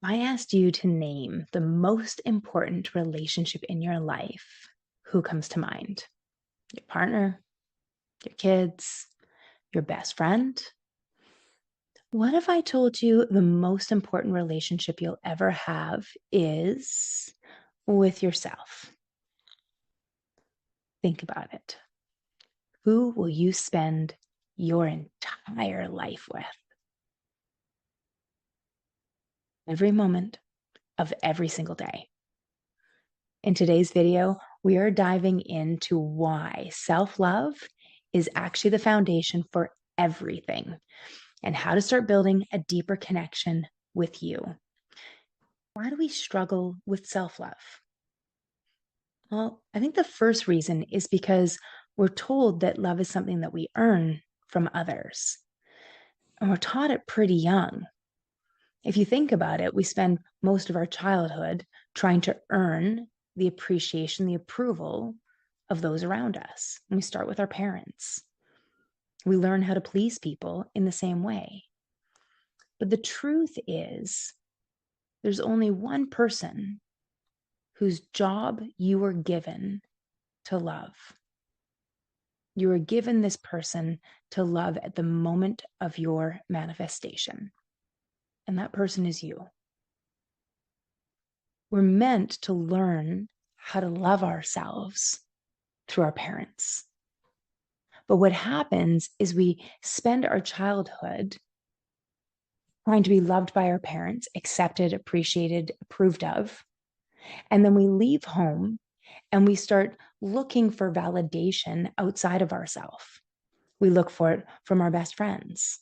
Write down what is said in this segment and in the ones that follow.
I asked you to name the most important relationship in your life. Who comes to mind? Your partner, your kids, your best friend? What if I told you the most important relationship you'll ever have is with yourself? Think about it. Who will you spend your entire life with? Every moment of every single day. In today's video, we are diving into why self-love is actually the foundation for everything and how to start building a deeper connection with you. Why do we struggle with self-love? Well, I think the first reason is because we're told that love is something that we earn from others. And we're taught it pretty young. If you think about it, we spend most of our childhood trying to earn the appreciation, the approval of those around us. And we start with our parents. We learn how to please people in the same way. But the truth is, there's only one person whose job you were given to love. You were given this person to love at the moment of your manifestation. And that person is you. We're meant to learn how to love ourselves through our parents. But what happens is we spend our childhood trying to be loved by our parents, accepted, appreciated, approved of. And then we leave home and we start looking for validation outside of ourselves. We look for it from our best friends.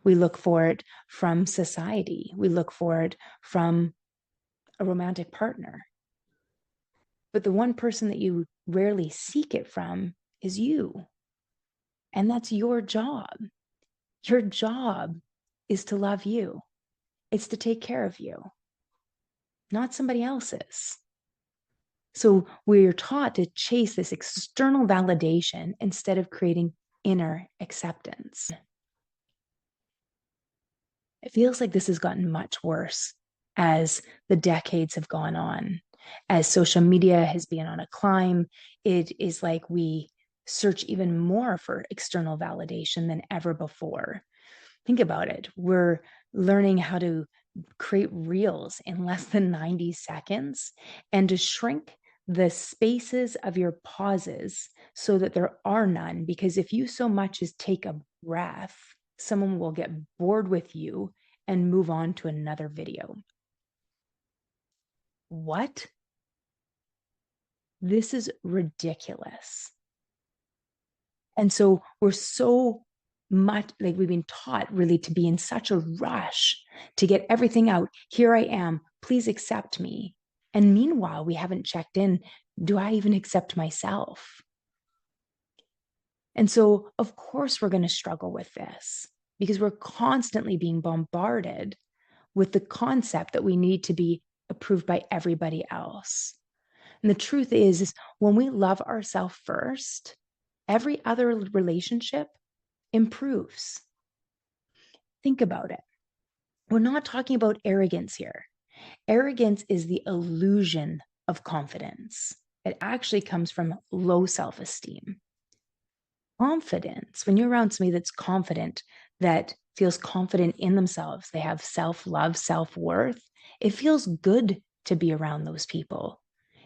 We look for it from society. We look for it from a romantic partner. But the one person that you rarely seek it from is you. And that's your job. Your job is to love you. It's to take care of you, not somebody else's. So we're taught to chase this external validation instead of creating inner acceptance. It feels like this has gotten much worse as the decades have gone on. As social media has been on a climb, it is like we search even more for external validation than ever before. Think about it. We're learning how to create reels in less than 90 seconds and to shrink the spaces of your pauses so that there are none. Because if you so much as take a breath, someone will get bored with you and move on to another video. What? This is ridiculous. And so we're so much like we've been taught really to be in such a rush to get everything out. Here I am. Please accept me. And meanwhile, we haven't checked in. Do I even accept myself? And so, of course, we're going to struggle with this because we're constantly being bombarded with the concept that we need to be approved by everybody else. And the truth is when we love ourselves first, every other relationship improves. Think about it. We're not talking about arrogance here. Arrogance is the illusion of confidence. It actually comes from low self-esteem. Confidence, when you're around somebody that's confident, that feels confident in themselves, they have self-love, self-worth, it feels good to be around those people.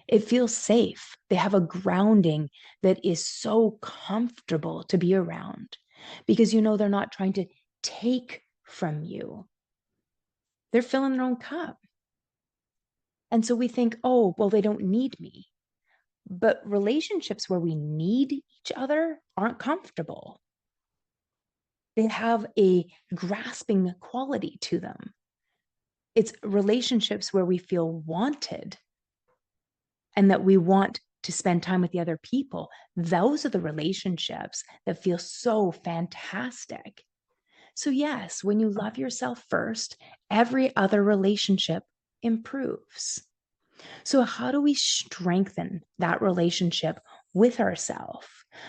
It feels safe. They have a grounding that is so comfortable to be around because you know they're not trying to take from you. They're filling their own cup. And so we think, oh, well, they don't need me. But relationships where we need each other aren't comfortable. They have a grasping quality to them. It's relationships where we feel wanted and that we want to spend time with the other people. Those are the relationships that feel so fantastic. So yes, when you love yourself first, every other relationship improves. So how do we strengthen that relationship with ourselves?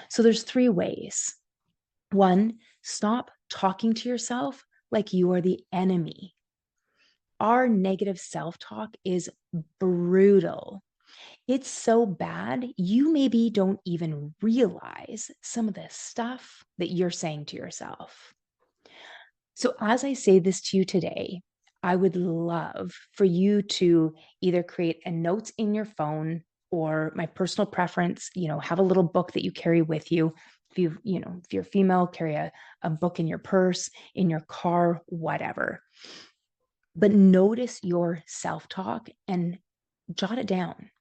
So there's three ways. One, stop talking to yourself like you are the enemy. our negative self-talk is brutal. It's so bad, you maybe don't even realize some of the stuff that you're saying to yourself. So, as I say this to you today, I would love for you to either create a notes in your phone, or my personal preference, have a little book that you carry with you. If you're female, carry a book in your purse, in your car, whatever. But notice your self-talk and jot it down.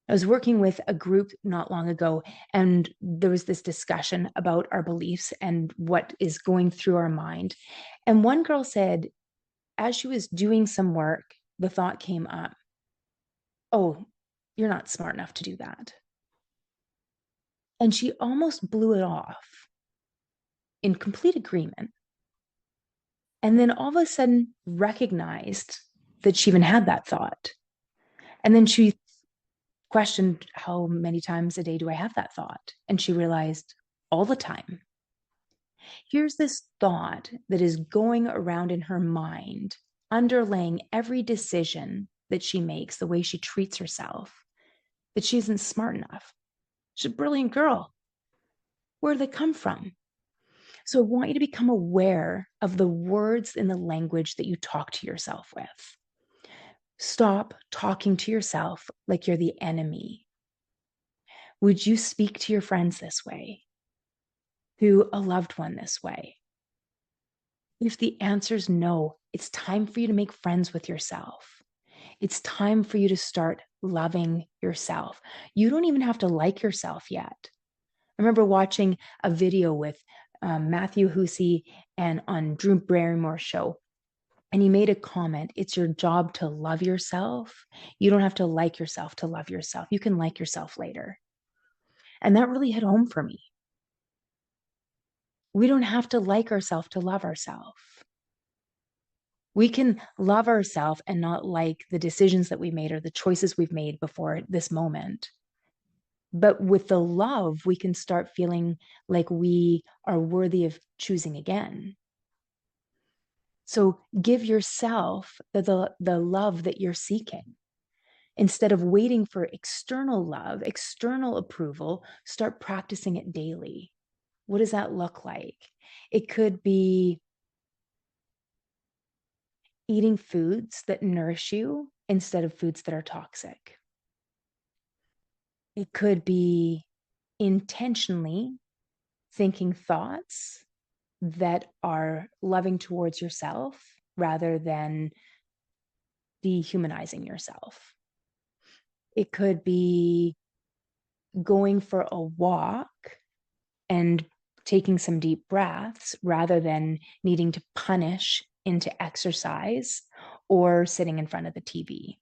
I was working with a group not long ago, and there was this discussion about our beliefs and what is going through our mind. And one girl said, as she was doing some work, the thought came up, oh, you're not smart enough to do that. And she almost blew it off in complete agreement. And then all of a sudden recognized that she even had that thought. And then she questioned, how many times a day do I have that thought? And she realized, all the time. Here's this thought that is going around in her mind, underlaying every decision that she makes, the way she treats herself, that she isn't smart enough. She's a brilliant girl. Where do they come from? So I want you to become aware of the words and the language that you talk to yourself with. Stop talking to yourself like you're the enemy. Would you speak to your friends this way? To a loved one this way? If the answer is no, it's time for you to make friends with yourself. It's time for you to start loving yourself. You don't even have to like yourself yet. I remember watching a video with Matthew Hussey and on Drew Barrymore's show, and he made a comment, it's your job to love yourself. You don't have to like yourself to love yourself. You can like yourself later. And that really hit home for me. We don't have to like ourselves to love ourselves. We can love ourselves and not like the decisions that we made or the choices we've made before this moment. But with the love, we can start feeling like we are worthy of choosing again. So give yourself the love that you're seeking. Instead of waiting for external love, external approval, start practicing it daily. What does that look like? It could be eating foods that nourish you instead of foods that are toxic. It could be intentionally thinking thoughts that are loving towards yourself rather than dehumanizing yourself. It could be going for a walk and taking some deep breaths rather than needing to punish into exercise or sitting in front of the TV.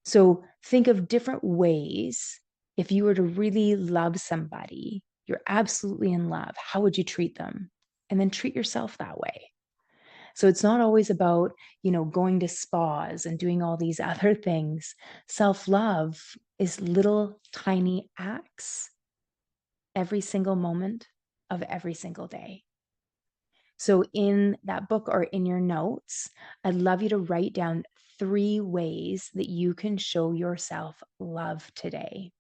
So think of different ways. If you were to really love somebody, you're absolutely in love, how would you treat them? And then treat yourself that way. So it's not always about, going to spas and doing all these other things. Self-love is little tiny acts every single moment of every single day. So in that book or in your notes, I'd love you to write down 3 ways that you can show yourself love today.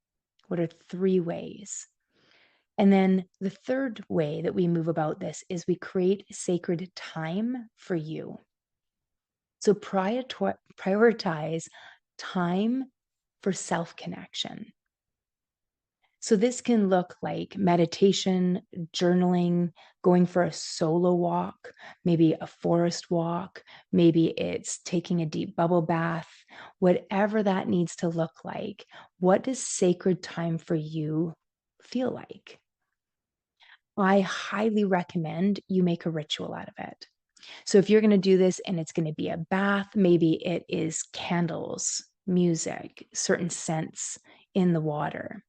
What are 3 ways? And then the third way that we move about this is we create sacred time for you. So prioritize time for self-connection. So this can look like meditation, journaling, going for a solo walk, maybe a forest walk, maybe it's taking a deep bubble bath, whatever that needs to look like. What does sacred time for you feel like? I highly recommend you make a ritual out of it. So if you're going to do this and it's going to be a bath, maybe it is candles, music, certain scents in the water.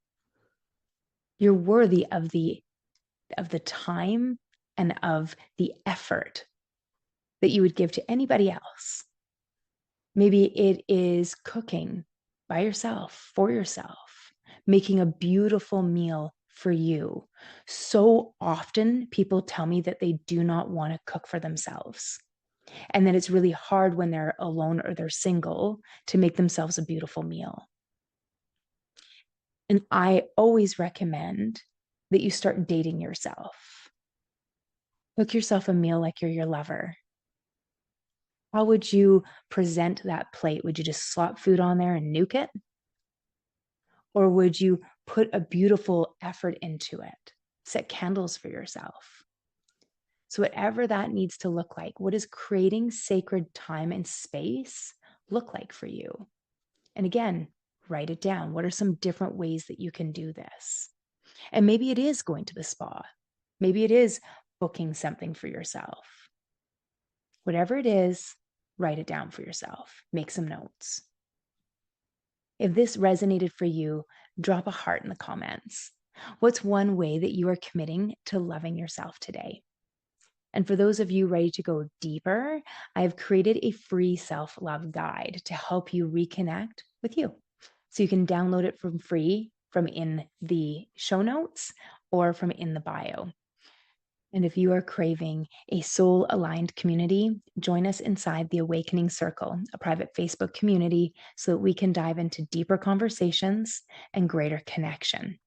You're worthy of the time and of the effort that you would give to anybody else. Maybe it is cooking by yourself, for yourself, making a beautiful meal for you. So often people tell me that they do not want to cook for themselves. and that it's really hard when they're alone or they're single to make themselves a beautiful meal. And I always recommend that you start dating yourself. Cook yourself a meal like you're your lover. How would you present that plate? Would you just slop food on there and nuke it? Or would you put a beautiful effort into it? Set candles for yourself. So, whatever that needs to look like, what does creating sacred time and space look like for you? And again, write it down. What are some different ways that you can do this? And maybe it is going to the spa. Maybe it is booking something for yourself. Whatever it is, write it down for yourself. Make some notes. If this resonated for you, drop a heart in the comments. What's one way that you are committing to loving yourself today? And for those of you ready to go deeper, I have created a free self-love guide to help you reconnect with you. So you can download it from free from in the show notes or from in the bio. And if you are craving a soul-aligned community, join us inside the Awakening Circle, a private Facebook community, so that we can dive into deeper conversations and greater connection.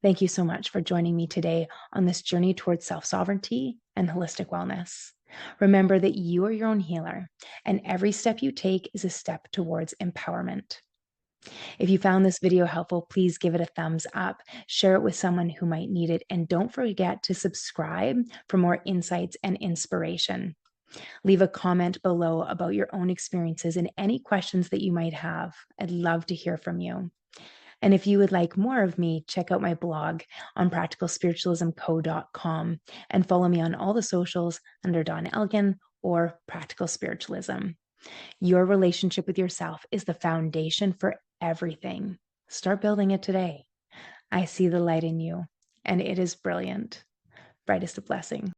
Thank you so much for joining me today on this journey towards self-sovereignty and holistic wellness. Remember that you are your own healer, and every step you take is a step towards empowerment. If you found this video helpful, please give it a thumbs up, share it with someone who might need it, and don't forget to subscribe for more insights and inspiration. Leave a comment below about your own experiences and any questions that you might have. I'd love to hear from you. And if you would like more of me, check out my blog on practicalspiritualismco.com and follow me on all the socials under Dawn Elgin or Practical Spiritualism. Your relationship with yourself is the foundation for everything. Start building it today. I see the light in you, and it is brilliant. Brightest of blessings.